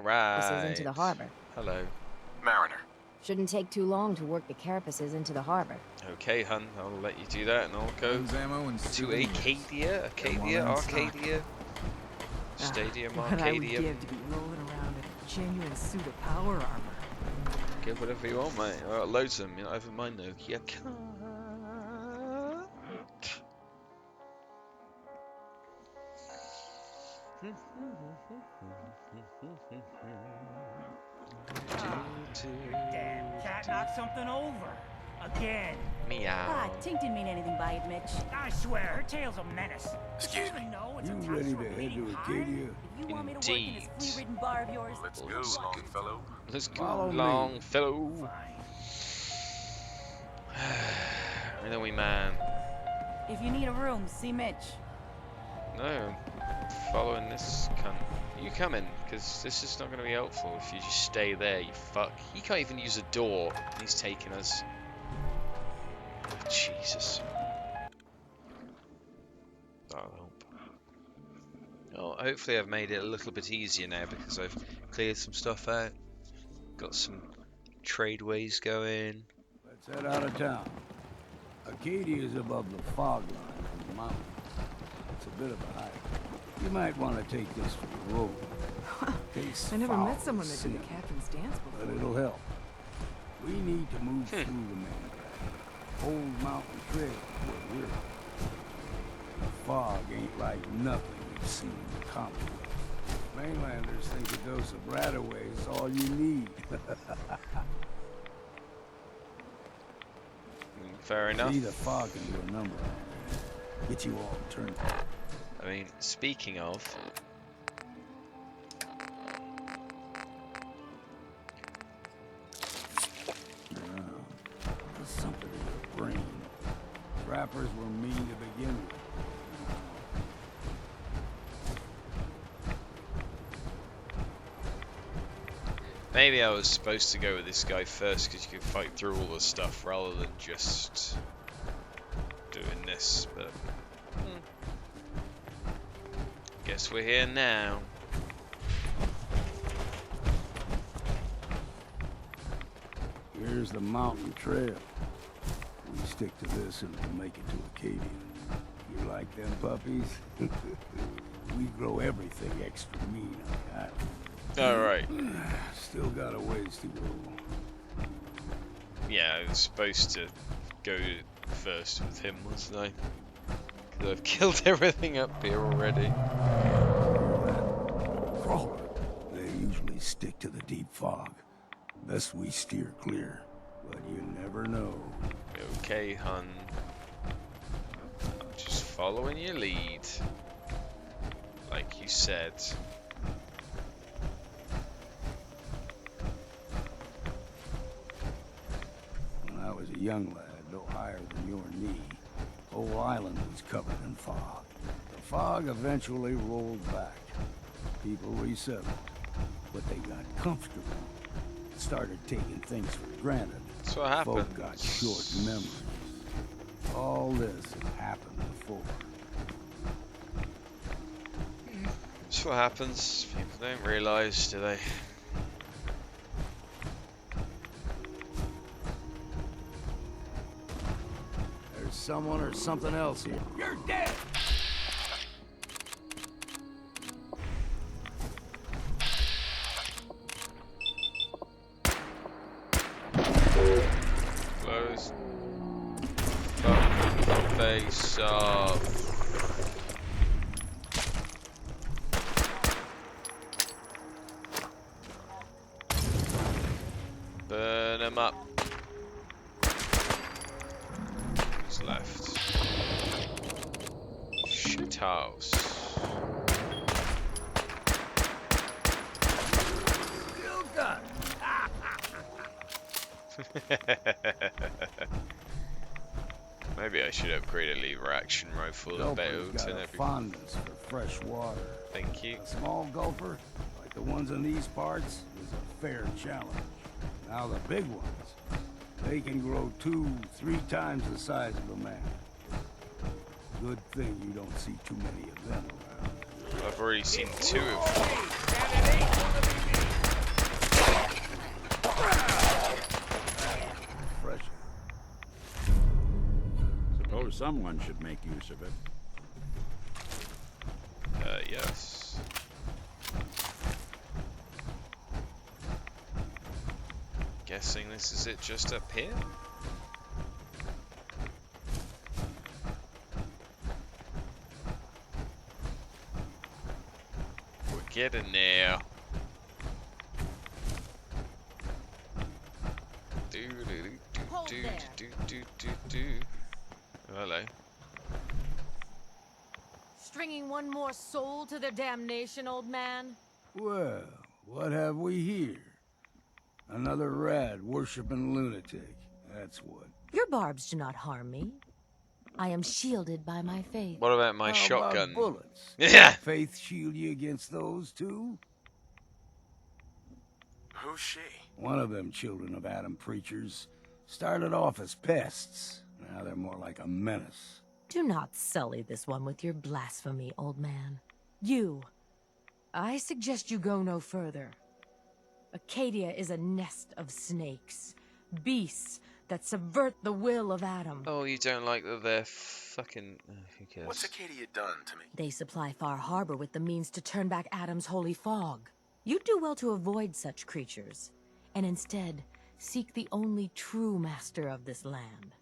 carapaces into the right. harbor. Hello. Mariner. Shouldn't take too long to work the carapaces into the harbor. Okay, hun, I'll let you do that, and I'll go Ammo and to souvenirs. Acadia, Arcadia, Stadium What I would Arcadium. give to be rolling around in a genuine suit of power armor. Give whatever you want, mate. I got loads of them. You know, over my Nokia can't. Damn cat knocked something over. Again. Meow. Tink didn't mean anything by it, Mitch. I swear, her tail's a menace. Excuse me. You ready to head to Acadia? If you want me to work in this Indeed. flea-ridden bar of yours, Let's go, Longfellow. Let's go, Follow me. Longfellow. Fine. Really, man. if you need a room, see Mitch. No, I'm following this cunt. You coming? Because this is not going to be helpful if you just stay there, you fuck. He can't even use a door, and he's taking us. Oh, Jesus. That'll help. Oh, hopefully I've made it a little bit easier now because I've cleared some stuff out. Got some tradeways going. Let's head out of town. Acadia is above the fog line from the mountain. It's a bit of a hike. You might want to take this for the road. I never met someone that did the captain's dance But before. it'll help. We need to move through the main drag. Old mountain trail is where we're at. The fog ain't like nothing we've seen in the Commonwealth. Mainlanders think a dose of Radaway is all you need. Fair enough. See, the fog can do a number on you. Get you all turned up. I mean, speaking of, There's something in your brain. Trappers were mean to begin with. maybe I was supposed to go with this guy first because you could fight through all the stuff rather than just doing this, but guess we're here now. Here's the mountain trail. We stick to this and we'll make it to Acadia. You like them puppies? We grow everything extra mean on the island. Alright. Still got a ways to go. Yeah, I was supposed to go first with him, wasn't I? Because I've killed everything up here already. Crawler. They usually stick to the deep fog. Best we steer clear. But you never know. Okay, hun. I'm just following your lead. Like you said. When I was a young lad, no higher than your knee, the whole island was covered in fog. The fog eventually rolled back. People resettled, but they got comfortable. Started taking things for granted. That's what happened. Folk got short memories. All this has happened before. That's what happens. People don't realise, do they? There's someone or something else here. You're dead! Close. Fuck face off. Burn him up. What's left? Shit house. Still got it. Maybe I should upgrade a lever action rifle a bit. Gulper's got a fondness for fresh water. Thank you. A small gulper, like the ones in these parts, is a fair challenge. Now the big ones, they can grow 2-3 times the size of a man. Good thing you don't see too many of them around. I've already seen 2 of them. Someone should make use of it. Yes. Guessing this is it just up here? We're getting there. Hold there. Oh, hello. Stringing one more soul to their damnation, old man? Well, what have we here? Another rat worshipping lunatic. That's what. Your barbs do not harm me. I am shielded by my faith. What about my How shotgun? about bullets? Yeah. Faith shield you against those too? Who's she? One of them children of Adam preachers started off as pests. Now they're more like a menace. Do not sully this one with your blasphemy, old man. You. I suggest you go no further. Acadia is a nest of snakes. Beasts that subvert the will of Adam. Oh, you don't like that they're fucking... who cares? What's Acadia done to me? They supply Far Harbor with the means to turn back Adam's holy fog. You'd do well to avoid such creatures, and instead seek the only true master of this land.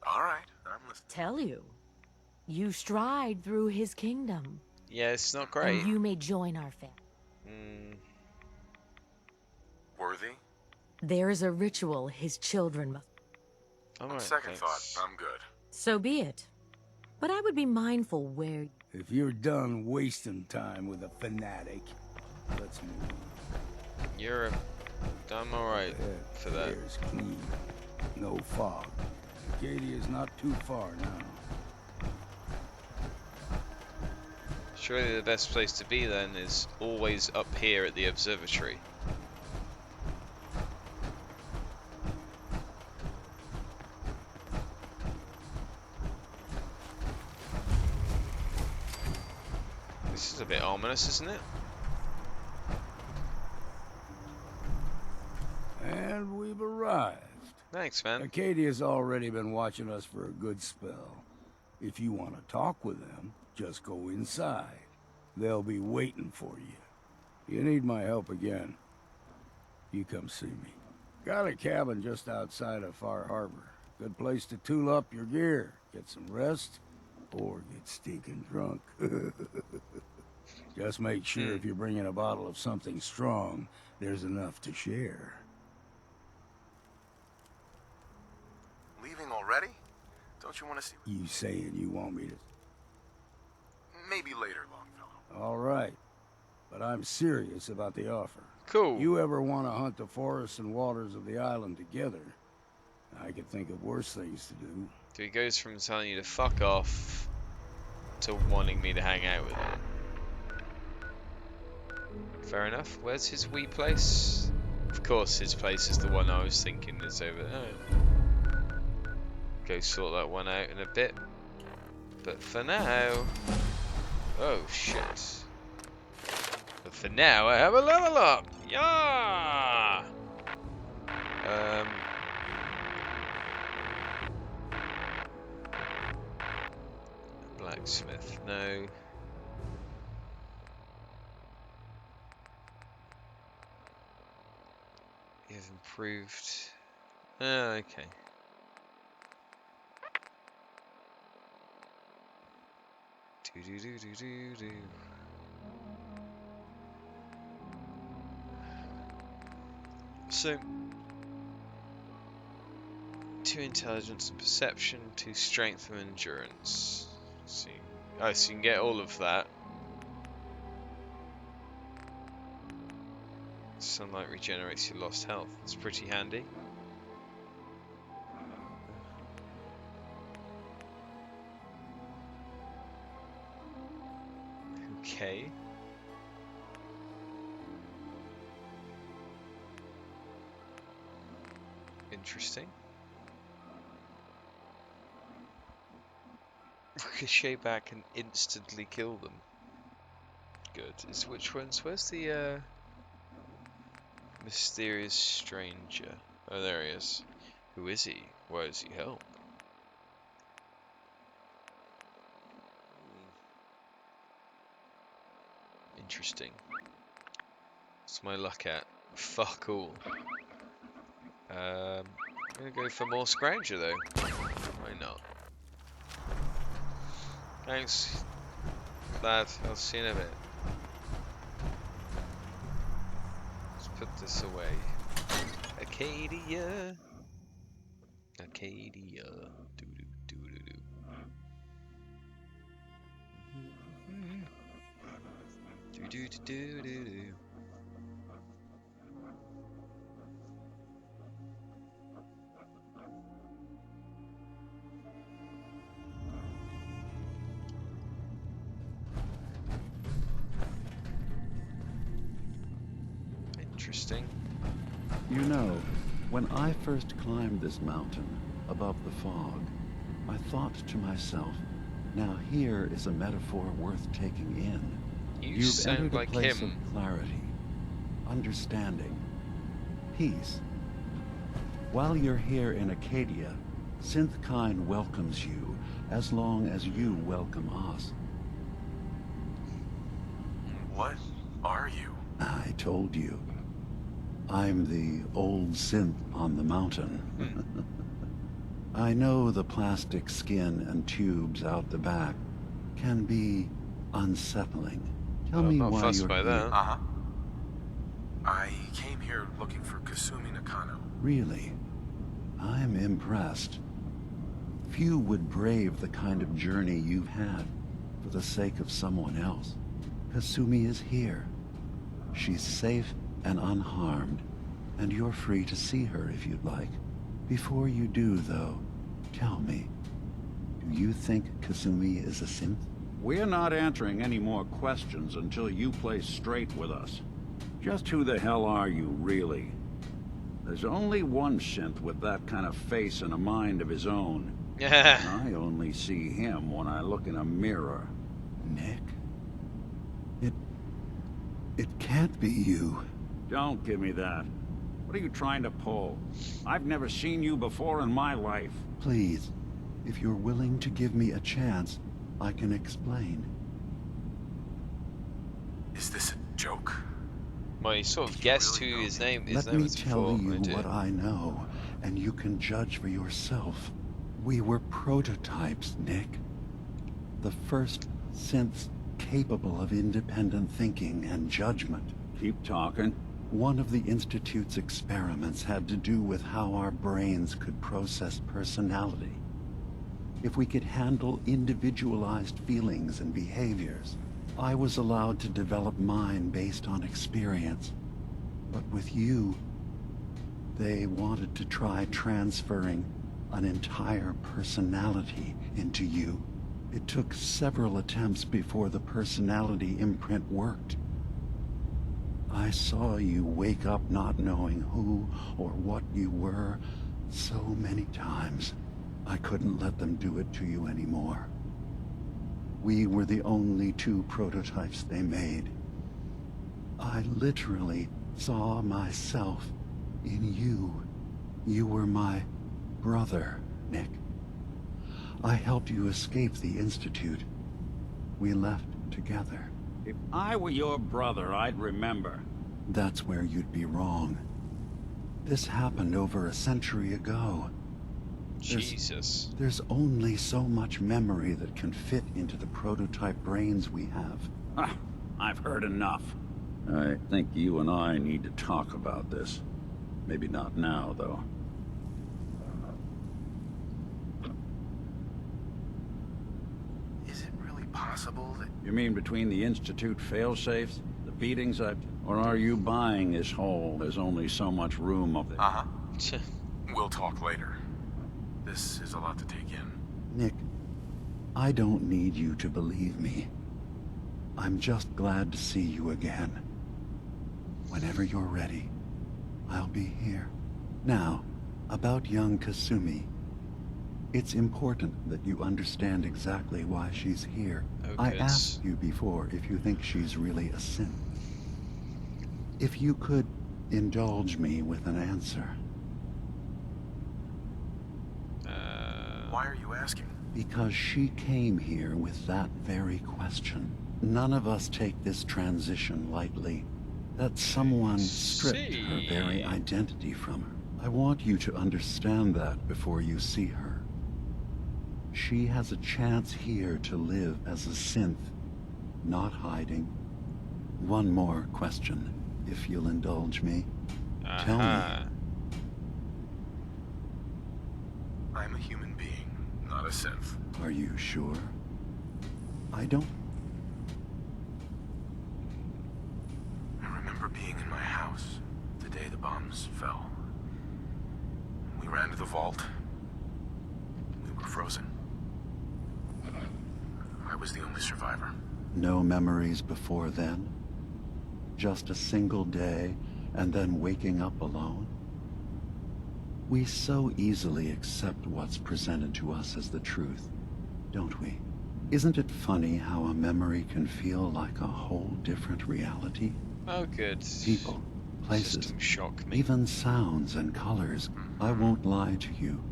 All right, I'm listening. Tell you, you stride through his kingdom, Yeah, it's not great. and you may join our family. Worthy? There is a ritual his children must... I'm On alright, second thanks. thought, I'm good. So be it. But I would be mindful where... If you're done wasting time with a fanatic, let's move on. You're a... I'm alright for that. Air's clean. No fog. Acadia's not too far now. Surely the best place to be then is always up here at the observatory. This is a bit ominous, isn't it? And we've arrived. Thanks, man. Acadia's already been watching us for a good spell. If you want to talk with them, just go inside. They'll be waiting for you. You need my help again, you come see me. Got a cabin just outside of Far Harbor. Good place to tool up your gear, get some rest, or get stinking drunk. Just make sure if you're bringing a bottle of something strong, there's enough to share. Leaving already? Don't you want to see? You saying you want me to... Maybe later, Longfellow. All right, but I'm serious about the offer. Cool. You ever want to hunt the forests and waters of the island together, I could think of worse things to do. So he goes from telling you to fuck off to wanting me to hang out with him. Fair enough. Where's his wee place? Of course, his place is the one I was thinking is over there. Go sort that one out in a bit. But for now... Oh, shit. But for now, I have a level up! Yeah! Blacksmith, no. You have improved. Okay. Do do do do do do. So, 2 intelligence and perception, 2 strength and endurance. See, oh, so you can get all of that. Sunlight regenerates your lost health. It's pretty handy. Okay. Interesting. Ricochet back and instantly kill them. Good. Is which ones? Where's the mysterious stranger? Oh, there he is. Who is he? Why does he help? Interesting. What's my luck at? Fuck all. I'm gonna go for more scrounger though. Why not? Thanks, lad. I'll see you in a bit. Let's put this away. Acadia. Acadia. Doo doo doo doo doo. Do do do do do do. Interesting. You know, when I first climbed this mountain above the fog, I thought to myself, now here is a metaphor worth taking in. You You've sound entered like a place him. of clarity, understanding, peace. While you're here in Acadia, Synthkind welcomes you as long as you welcome us. What are you? I told you. I'm the old synth on the mountain. I know the plastic skin and tubes out the back can be unsettling. Tell I'm me not why fussed you're by here. that. Uh-huh. I came here looking for Kasumi Nakano. Really? I'm impressed. Few would brave the kind of journey you've had for the sake of someone else. Kasumi is here. She's safe and unharmed, and you're free to see her if you'd like. Before you do, though, tell me, do you think Kasumi is a synth? We're not answering any more questions until you play straight with us. Just who the hell are you, really? There's only one synth with that kind of face and a mind of his own. And I only see him when I look in a mirror. Nick? It can't be you. Don't give me that. What are you trying to pull? I've never seen you before in my life. Please, if you're willing to give me a chance, I can explain. Is this a joke? Well, you sort of You guessed really who know his me? name Let me was tell before. you I did. what I know, and you can judge for yourself. We were prototypes, Nick. The first synths capable of independent thinking and judgment. Keep talking. One of the Institute's experiments had to do with how our brains could process personality. If we could handle individualized feelings and behaviors, I was allowed to develop mine based on experience. But with you, they wanted to try transferring an entire personality into you. It took several attempts before the personality imprint worked. I saw you wake up not knowing who or what you were so many times. I couldn't let them do it to you anymore. We were the only two prototypes they made. I literally saw myself in you. You were my brother, Nick. I helped you escape the Institute. We left together. If I were your brother, I'd remember. That's where you'd be wrong. This happened over a century ago. Jesus. There's only so much memory that can fit into the prototype brains we have. Ah, I've heard enough. I think you and I need to talk about this. Maybe not now, though. Is it really possible that... You mean between the Institute failsafes, the beatings or are you buying this whole there's only so much room up there? Uh-huh. We'll talk later. This is a lot to take in. Nick, I don't need you to believe me. I'm just glad to see you again. Whenever you're ready, I'll be here. Now, about young Kasumi. It's important that you understand exactly why she's here. Oh, I good. asked you before if you think she's really a synth. If you could indulge me with an answer. Because she came here with that very question. None of us take this transition lightly. That someone stripped her very identity from her. I want you to understand that before you see her. She has a chance here to live as a synth, not hiding. One more question, if you'll indulge me. Tell me. I'm a human being, not a synth. Are you sure? I don't... I remember being in my house the day the bombs fell. We ran to the vault. We were frozen. I was the only survivor. No memories before then? Just a single day, and then waking up alone? We so easily accept what's presented to us as the truth, don't we? Isn't it funny how a memory can feel like a whole different reality? Oh, good. People, places, System shock me. even sounds and colors. I won't lie to you.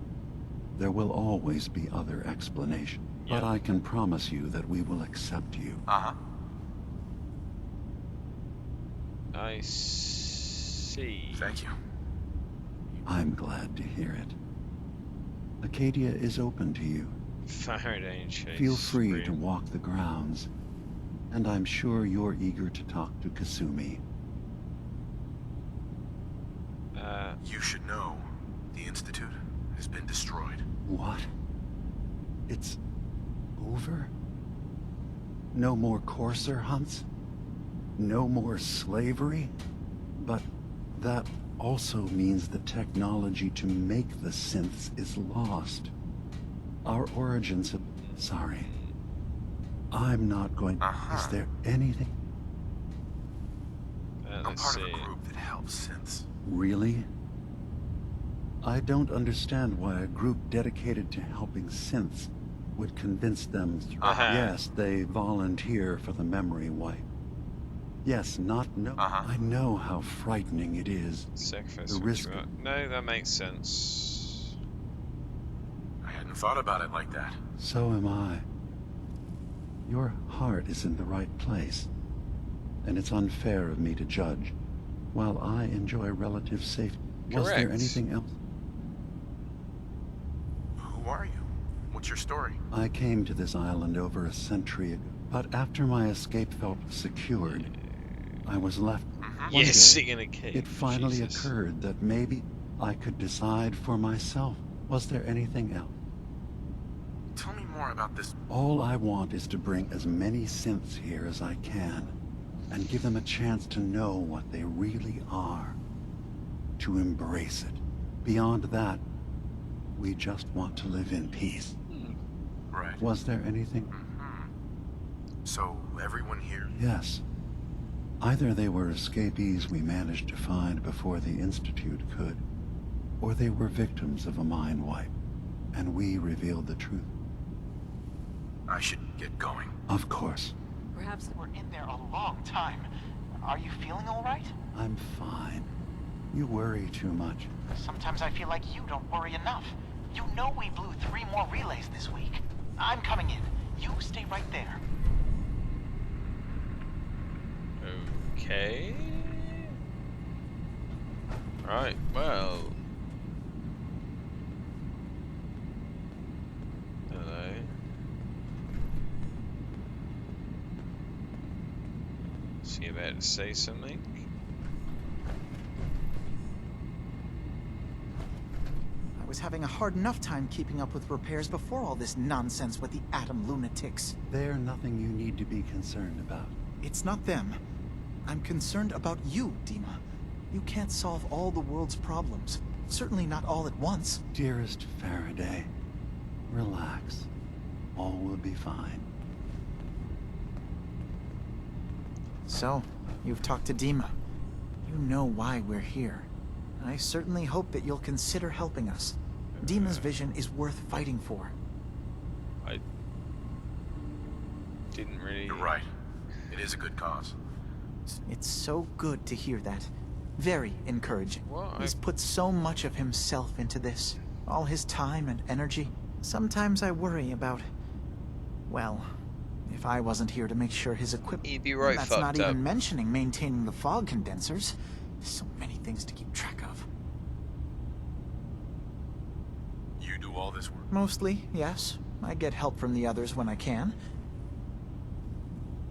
There will always be other explanations. Yeah. But I can promise you that we will accept you. Uh-huh. I see. Thank you. I'm glad to hear it. Acadia is open to you. Faraday and Chase. Feel free to walk the grounds. And I'm sure you're eager to talk to Kasumi. You should know, the Institute has been destroyed. What? It's over? No more courser hunts? No more slavery? But that also means the technology to make the synths is lost. Our origins have... Sorry. I'm not going... Is there anything... I'm let's part see. of a group that helps synths. Really? I don't understand why a group dedicated to helping synths would convince them... Yes, they volunteer for the memory wipe. Yes, not no. I know how frightening it is. Sacrifice The risk. No, that makes sense. I hadn't thought about it like that. So am I. Your heart is in the right place. And it's unfair of me to judge. While I enjoy relative safety. Was there Correct. anything else? Who are you? What's your story? I came to this island over a century ago. But after my escape felt secured, I was left. One Yeah, day, sitting in a cave. it finally Jesus. occurred that maybe I could decide for myself. Was there anything else? Tell me more about this. All I want is to bring as many synths here as I can, and give them a chance to know what they really are. To embrace it. Beyond that, we just want to live in peace. Right. Was there anything? So, everyone here? Yes. Either they were escapees we managed to find before the Institute could, or they were victims of a mind wipe, and we revealed the truth. I should get going. Of course. Perhaps We're in there a long time. Are you feeling all right? I'm fine. You worry too much. Sometimes I feel like you don't worry enough. You know we blew 3 more relays this week. I'm coming in. You stay right there. Okay. Right, well. Hello. Is he about to say something? I was having a hard enough time keeping up with repairs before all this nonsense with the atom lunatics. They're nothing you need to be concerned about. It's not them. I'm concerned about you, Dima. You can't solve all the world's problems. Certainly not all at once. Dearest Faraday, relax. All will be fine. So, you've talked to Dima. You know why we're here. I certainly hope that you'll consider helping us. Dima's vision is worth fighting for. I didn't really... You're right. It is a good cause. It's so good to hear that. Very encouraging. What? He's put so much of himself into this. All his time and energy. Sometimes I worry about... well, if I wasn't here to make sure his equipment... He'd be right that's fucked not up. even mentioning maintaining the fog condensers. So many things to keep track of. You do all this work? Mostly, yes. I get help from the others when I can.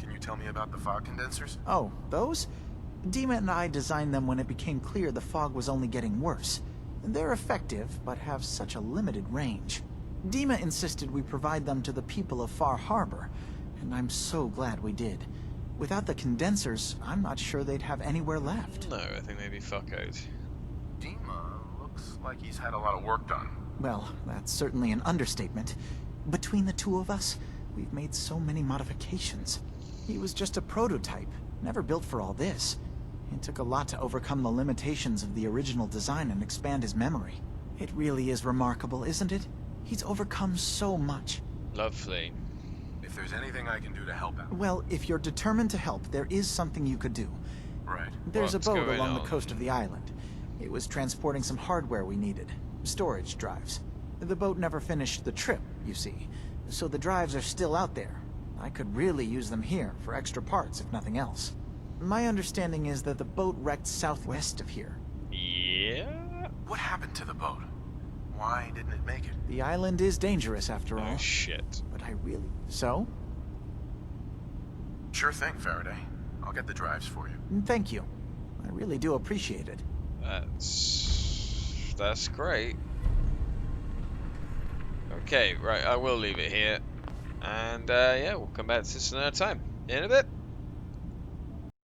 Can you tell me about the fog condensers? Oh, those? Dima and I designed them when it became clear the fog was only getting worse. They're effective, but have such a limited range. Dima insisted we provide them to the people of Far Harbor, and I'm so glad we did. Without the condensers, I'm not sure they'd have anywhere left. No, I think they'd be fuck out. Dima looks like he's had a lot of work done. Well, that's certainly an understatement. Between the two of us, we've made so many modifications. He was just a prototype, never built for all this. It took a lot to overcome the limitations of the original design and expand his memory. It really is remarkable, isn't it? He's overcome so much. Lovely. If there's anything I can do to help out. Well, if you're determined to help, there is something you could do. Right. There's What's a boat going along on? the coast of the island. It was transporting some hardware we needed. Storage drives. The boat never finished the trip, you see. So the drives are still out there. I could really use them here for extra parts, if nothing else. My understanding is that the boat wrecked southwest of here. Yeah? What happened to the boat? Why didn't it make it? The island is dangerous, after all. Oh, shit. But I really... So? Sure thing, Faraday. I'll get the drives for you. Thank you. I really do appreciate it. That's great. Okay, right, I will leave it here. And, yeah, we'll come back to this another time. In a bit.